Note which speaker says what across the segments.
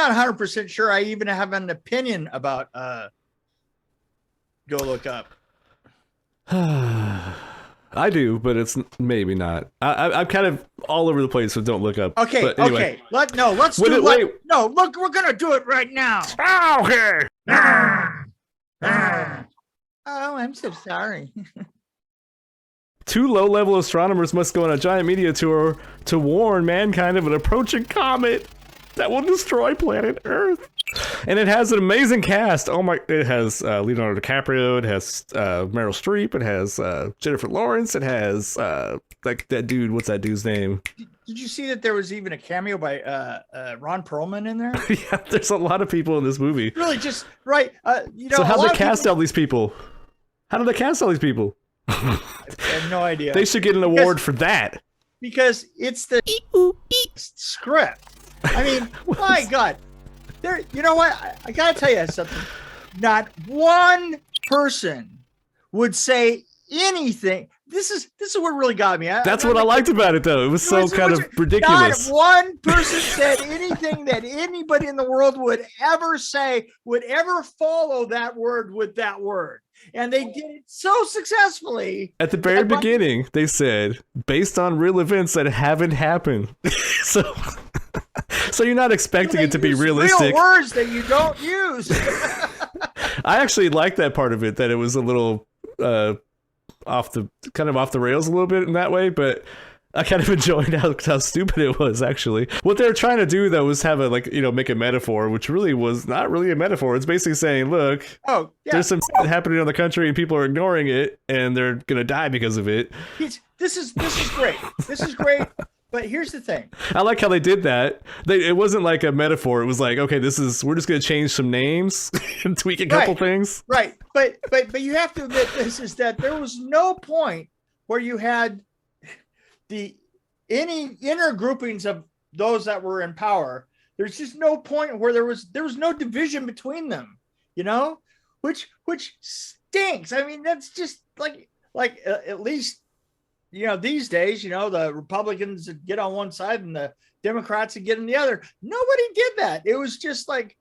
Speaker 1: not 100% sure I even have an opinion about Go Look Up.
Speaker 2: I do, but it's maybe not. I'm kind of all over the place with Don't Look Up.
Speaker 1: Okay,
Speaker 2: but anyway.
Speaker 1: okay. Let's do it. No, look, we're gonna do it right now.
Speaker 2: Okay.
Speaker 1: Oh, I'm so sorry.
Speaker 2: 2 low-level astronomers must go on a giant media tour to warn mankind of an approaching comet that will destroy planet Earth. And it has an amazing cast. It has Leonardo DiCaprio, it has Meryl Streep, it has Jennifer Lawrence, it has like that dude, what's that dude's name?
Speaker 1: Did you see that there was even a cameo by Ron Perlman in there?
Speaker 2: Yeah, there's a lot of people in this movie.
Speaker 1: Really, just right.
Speaker 2: So how did they cast all these people? How did they cast all these people?
Speaker 1: I have no idea.
Speaker 2: They should get an award for that.
Speaker 1: Because it's the script. I mean, my God. You know what? I gotta tell you something. Not one person would say anything. This is what really got me.
Speaker 2: That's what I liked about it, though. It was so kind of ridiculous.
Speaker 1: Not one person said anything that anybody in the world would ever say, would ever follow that word with that word. And they did it so successful.
Speaker 2: At the very beginning, they said, based on real events that haven't happened. So you're not expecting it to be realistic.
Speaker 1: Real words that you don't use.
Speaker 2: I actually liked that part of it, that it was a little off the rails a little bit in that way, but I kind of enjoyed how stupid it was, actually. What they were trying to do, though, was have make a metaphor, which really was not really a metaphor. It's basically saying, look, there's some happening in the country and people are ignoring it and they're going to die because of it.
Speaker 1: This is great. This is great. But here's the thing. I
Speaker 2: like how they did that. It wasn't like a metaphor. It was like, okay, we're just going to change some names and tweak a couple things.
Speaker 1: Right. But you have to admit this is that there was no point where you had any inner groupings of those that were in power. There's just no point where there was no division between them, which stinks. I mean, that's just like at least, these days, the Republicans would get on one side and the Democrats would get on the other. Nobody did that. It was just like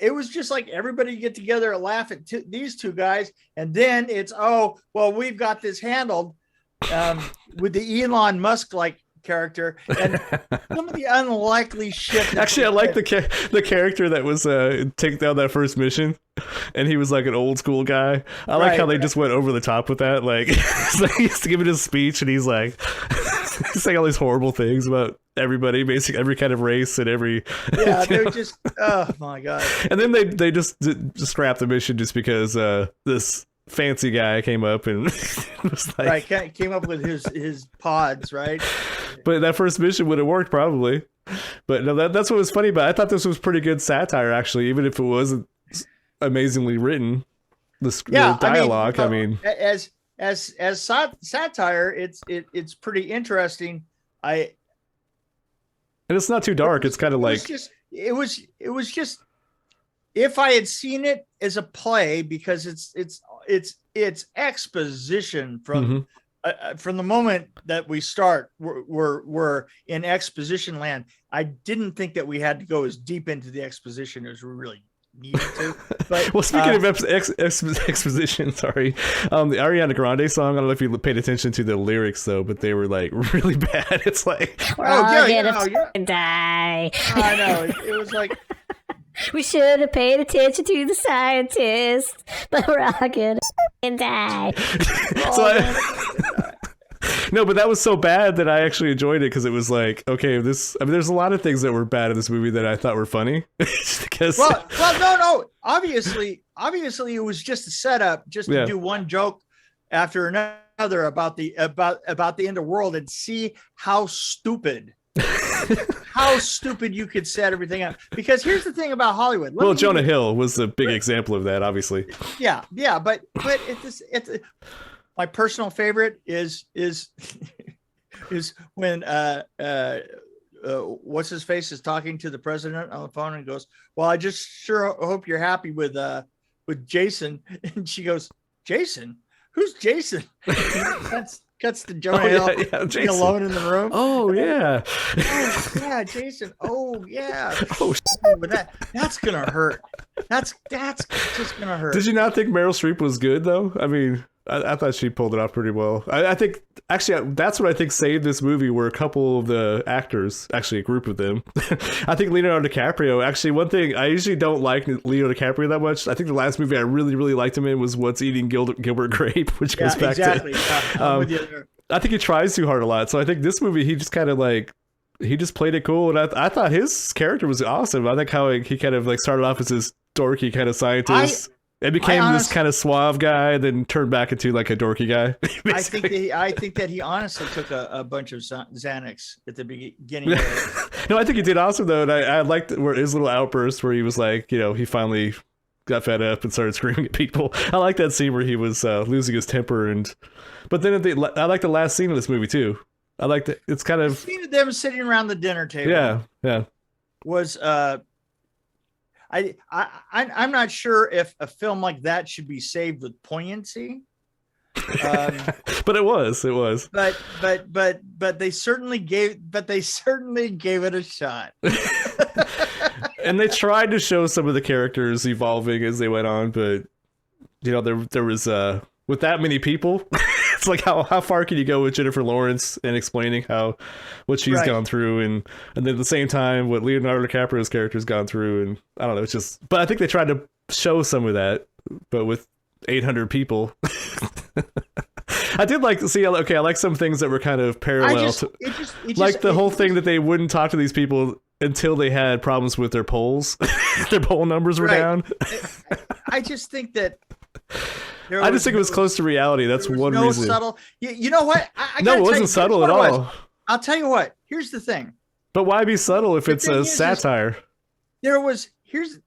Speaker 1: everybody get together and laugh at these two guys. And then it's, we've got this handled with the Elon Musk character and some of the unlikely shit.
Speaker 2: Actually, I like the character that was taking down that first mission, and he was like an old school guy. I like how they just went over the top with that. Like, he's giving his speech, and he's like, he's saying all these horrible things about everybody, basically every kind of race and every.
Speaker 1: Yeah, they're just. Oh my God!
Speaker 2: And then they just scrapped the mission just because this fancy guy came up and was like,
Speaker 1: came up with his pods, right?
Speaker 2: But that first mission would have worked probably. But no, that's what was funny about it. I thought this was pretty good satire, actually, even if it wasn't amazingly written. The dialogue, I mean,
Speaker 1: as satire, it's pretty interesting. And
Speaker 2: it's not too dark. It's kind of like
Speaker 1: it was just if I had seen it as a play, because it's exposition from the moment that we start. We're in exposition land. I didn't think that we had to go as deep into the exposition as we really needed to. But
Speaker 2: well, speaking of exposition, sorry, the Ariana Grande song. I don't know if you paid attention to the lyrics though, but they were like really bad. It's like,
Speaker 3: we're all gonna die.
Speaker 1: I know. It was like.
Speaker 3: We should have paid attention to the scientists, but we're all gonna die.
Speaker 2: No, but that was so bad that I actually enjoyed it because it was like, okay, there's a lot of things that were bad in this movie that I thought were funny.
Speaker 1: No. Obviously, it was just a setup, just to do one joke after another about the end of the world and see how stupid. How stupid you could set everything up. Because here's the thing about Hollywood.
Speaker 2: Jonah Hill was a big example of that, obviously.
Speaker 1: Yeah, but it's my personal favorite is when what's his face is talking to the president on the phone and goes, "Well, I just sure hope you're happy with Jason." And she goes, "Jason? Who's Jason?" cuts to Jonah Hill being alone in the room.
Speaker 2: Oh yeah.
Speaker 1: Oh yeah, Jason. Oh yeah.
Speaker 2: Oh,
Speaker 1: but that's gonna hurt. That's just gonna hurt.
Speaker 2: Did you not think Meryl Streep was good though? I mean, I thought she pulled it off pretty well. I think actually that's what I think saved this movie. Were a couple of the actors, actually a group of them. I think Leonardo DiCaprio. Actually, one thing I usually don't like Leonardo DiCaprio that much. I think the last movie I really liked him in was What's Eating Gilbert Grape, which goes back
Speaker 1: to. I'm with you there.
Speaker 2: I think he tries too hard a lot. So I think this movie he just kind of like. He just played it cool, and I thought his character was awesome. I think how he kind of like started off as this dorky kind of scientist. It became this kind of suave guy, then turned back into like a dorky guy.
Speaker 1: I think that he honestly took a bunch of Xanax at the beginning.
Speaker 2: No, I think he did awesome though, and I liked his little outburst where he was like, he finally got fed up and started screaming at people. I like that scene where he was losing his temper, but then I like the last scene of this movie too. I like that it's kind of
Speaker 1: the scene of them sitting around the dinner table.
Speaker 2: Yeah.
Speaker 1: Was I'm not sure if a film like that should be saved with poignancy.
Speaker 2: But it was.
Speaker 1: But they certainly gave it a shot.
Speaker 2: And they tried to show some of the characters evolving as they went on, but there was with that many people, it's like how far can you go with Jennifer Lawrence and explaining what she's gone through, and then at the same time what Leonardo DiCaprio's character's gone through, and I don't know, it's just. But I think they tried to show some of that, but with 800 people. I did like to see. Okay, I like some things that were kind of parallel like the whole thing that they wouldn't talk to these people until they had problems with their polls. Their poll numbers were down.
Speaker 1: I just think that.
Speaker 2: I just think it was close to reality. That's one reason.
Speaker 1: Subtle. You know what?
Speaker 2: No, it wasn't subtle at all.
Speaker 1: I'll tell you what. Here's the thing.
Speaker 2: But why be subtle if it's a satire?
Speaker 1: Here's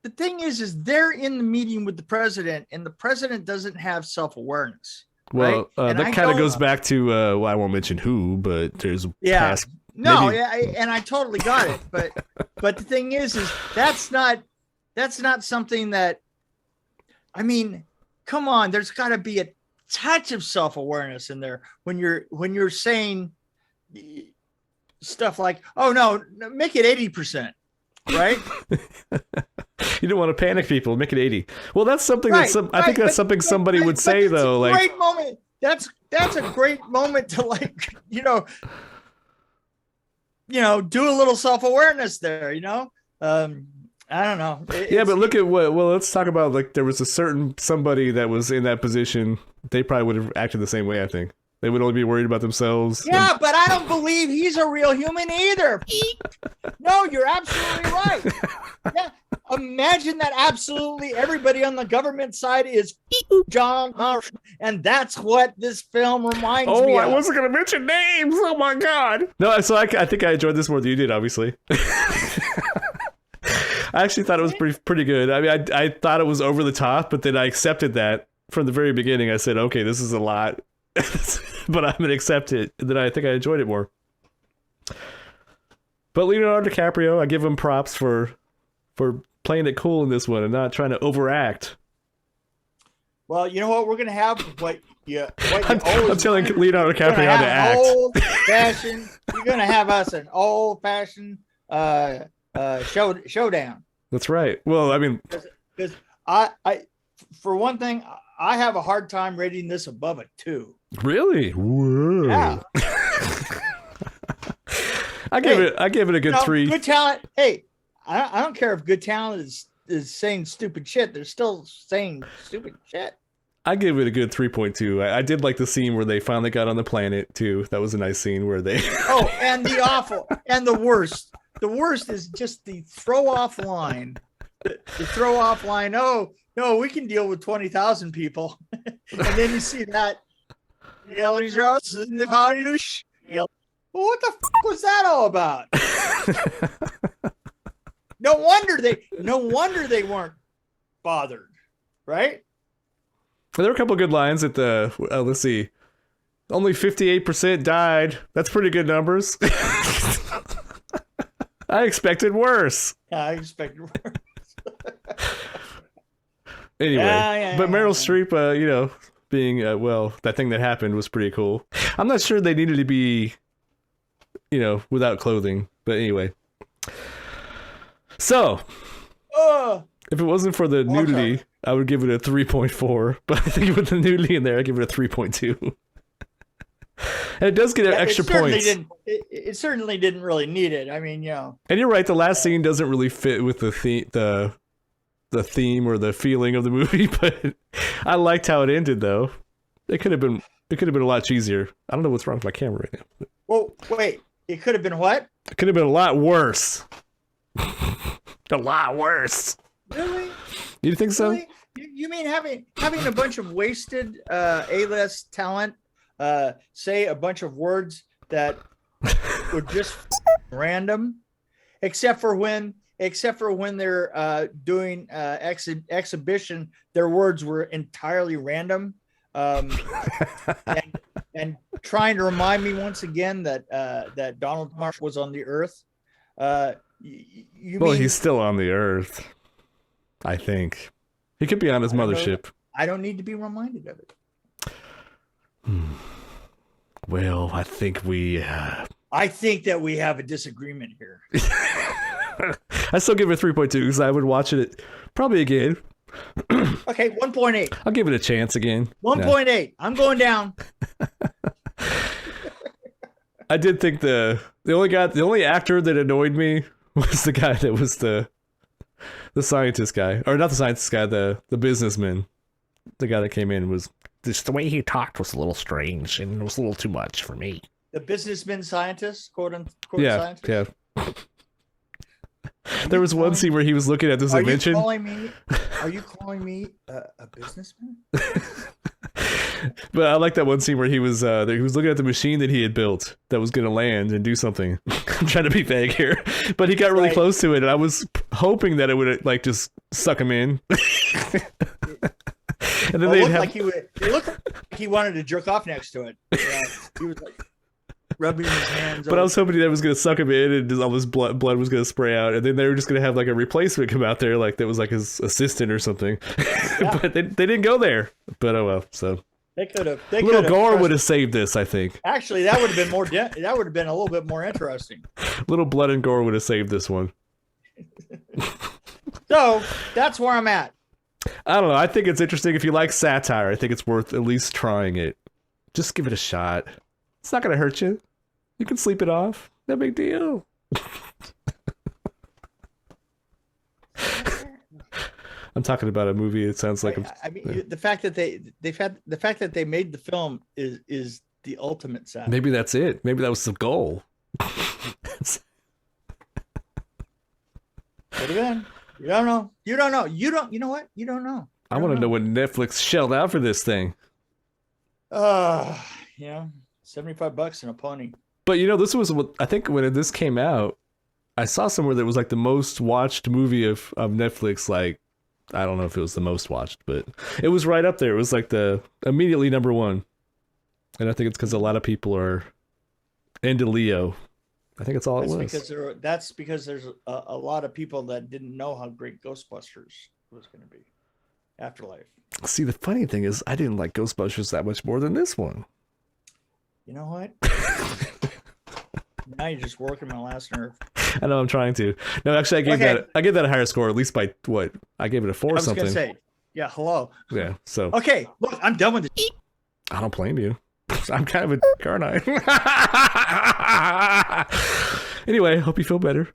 Speaker 1: the thing is they're in the meeting with the president, and the president doesn't have self-awareness.
Speaker 2: Well,
Speaker 1: right?
Speaker 2: That kind of goes back to I won't mention who, but there's past.
Speaker 1: No, and I totally got it. But the thing is that's not something that. I mean. Come on, there's got to be a touch of self-awareness in there when you're saying stuff like, "Oh no, make it 80%," right?
Speaker 2: You don't want to panic people. Make it 80. Well, that's something I think that's something somebody would say though. Like,
Speaker 1: great moment. That's a great moment to do a little self-awareness there. I don't know.
Speaker 2: But look at let's talk about like there was a certain somebody that was in that position. They probably would have acted the same way. I think they would only be worried about themselves.
Speaker 1: Yeah, but I don't believe he's a real human either. No, you're absolutely right. Yeah, imagine that absolutely everybody on the government side is John Marsh, and that's what this film reminds me of. Oh, I
Speaker 2: wasn't going to mention names. Oh my God. No, so I think I enjoyed this more than you did, obviously. I actually thought it was pretty good. I mean, I thought it was over the top, but then I accepted that from the very beginning. I said, okay, this is a lot, but I'm going to accept it. And then I think I enjoyed it more. But Leonardo DiCaprio, I give him props for playing it cool in this one and not trying to overact.
Speaker 1: Well, you know what? We're going to have
Speaker 2: I'm telling Leonardo DiCaprio how to act.
Speaker 1: You're going to have us an old-fashioned showdown.
Speaker 2: That's right. Well, I mean,
Speaker 1: because I for one thing, I have a hard time rating this above a 2.
Speaker 2: Really? Whoa.
Speaker 1: Yeah.
Speaker 2: I give it a good 3.
Speaker 1: Good talent. Hey, I don't care if good talent is saying stupid shit. They're still saying stupid shit.
Speaker 2: I give it a good 3.2. I did like the scene where they finally got on the planet too. That was a nice scene where they.
Speaker 1: Oh, and the awful and the worst. The worst is just the throw-off line. The throw-off line. Oh, no, we can deal with 20,000 people. And then you see that. Well, what the f*** was that all about? No wonder they weren't bothered, right?
Speaker 2: There were a couple of good lines at the. Let's see. Only 58% died. That's pretty good numbers. I expected worse.
Speaker 1: Yeah, I expected worse.
Speaker 2: Anyway, but Meryl Streep, being that thing that happened was pretty cool. I'm not sure they needed to be, without clothing, but anyway. So, if it wasn't for the nudity, I would give it a 3.4. But I think with the nudity in there, I give it a 3.2. And it does get extra points.
Speaker 1: It certainly didn't really need it. I mean,
Speaker 2: And you're right. The last scene doesn't really fit with the theme or the feeling of the movie. But I liked how it ended, though. It could have been a lot cheesier. I don't know what's wrong with my camera right now.
Speaker 1: Well, wait. It could have been what?
Speaker 2: It could have been a lot worse. A lot worse.
Speaker 1: Really?
Speaker 2: You think so?
Speaker 1: Really? You mean having a bunch of wasted A-list talent say a bunch of words that were just random, except for when they're doing exhibition, their words were entirely random, and trying to remind me once again that Donald Trump was on the Earth.
Speaker 2: He's still on the Earth. I think he could be on his mothership.
Speaker 1: I don't need to be reminded of it.
Speaker 2: Well, I think
Speaker 1: that we have a disagreement here.
Speaker 2: I still give it a 3.2 because I would watch it probably again.
Speaker 1: Okay, 1.8.
Speaker 2: I'll give it a chance again.
Speaker 1: 1.8. No. I'm going down.
Speaker 2: I did think the only actor that annoyed me was the guy that was the scientist guy, or not the scientist guy, the businessman. The guy that came in was just the way he talked was a little strange and it was a little too much for me.
Speaker 1: The businessman scientist, quote unquote, scientist.
Speaker 2: Yeah. There was one scene where he was looking at this invention.
Speaker 1: Are you calling me a businessman?
Speaker 2: But I like that one scene where he was looking at the machine that he had built that was going to land and do something. I'm trying to be vague here, but he got really close to it, and I was hoping that it would just suck him in. And then
Speaker 1: it looked like he wanted to jerk off next to it. Yeah, he was rubbing his hands.
Speaker 2: But I was hoping that it was going to suck him in, and all this blood was going to spray out, and then they were just going to have a replacement come out there, that was his assistant or something. Yeah. But they didn't go there. But oh well. So
Speaker 1: they could have.
Speaker 2: Little Gore would have saved this, I think.
Speaker 1: Actually, that would have been more. That would have been a little bit more interesting.
Speaker 2: Little blood and gore would have saved this one.
Speaker 1: So that's where I'm at.
Speaker 2: I don't know. I think it's interesting. If you like satire, I think it's worth at least trying it. Just give it a shot. It's not going to hurt you. You can sleep it off. No big deal. I'm talking about a movie. It sounds like
Speaker 1: the fact that they made the film is the ultimate satire.
Speaker 2: Maybe that's it. Maybe that was the goal.
Speaker 1: Could have been. You don't know. You know what? You don't know.
Speaker 2: I want to know what Netflix shelled out for this thing.
Speaker 1: $75 and a pony.
Speaker 2: But this was, I think when this came out, I saw somewhere that was the most watched movie of Netflix. I don't know if it was the most watched, but it was right up there. It was the immediately number one. And I think it's because a lot of people are into Leo. I think it's all it was.
Speaker 1: That's because there's a lot of people that didn't know how great Ghostbusters was going to be. Afterlife.
Speaker 2: See, the funny thing is, I didn't like Ghostbusters that much more than this one.
Speaker 1: You know what? Now you're just working my last nerve.
Speaker 2: I know, I'm trying to. No, actually, I gave that a higher score, at least by what? I gave it a 4 or something. I was going to say,
Speaker 1: yeah, hello.
Speaker 2: Yeah, so.
Speaker 1: Okay, look, I'm done with this.
Speaker 2: I don't blame you. I'm kind of a aren't I? Anyway, hope you feel better.